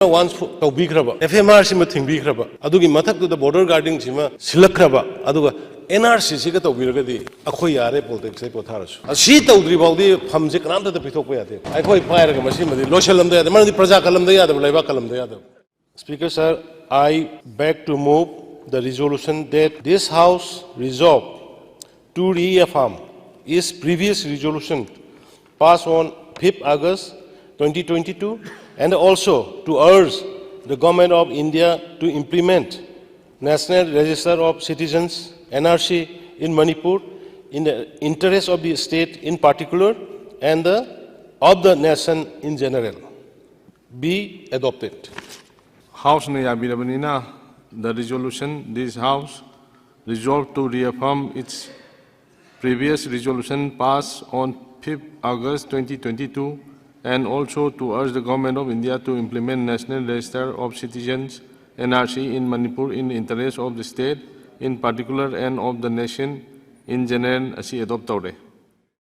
once taubikraba FMR sima thingbikraba adugi mathak to border guarding sima silakraba aduga NRC siga taubiragadi akhoi yare politics ai potharasu asi taudri baudi famje kanamta ta pithokpa yade akhoi pairaga masimadi losalamda yade manadi praja kalamda yade laiba kalamda yade. Speaker sir, I beg to move the resolution that this house resolve to reaffirm its previous resolution passed on 5th August 2022 and also to urge the Government of India to implement National Register of Citizens NRC in Manipur in the interest of the state in particular and of the nation in general be adopted. House Nayabirabanina, the resolution, this House resolved to reaffirm its previous resolution passed on 5th August 2022 and also to urge the Government of India to implement National Register of Citizens NRC in Manipur in the interest of the state in particular and of the nation in general as adopted.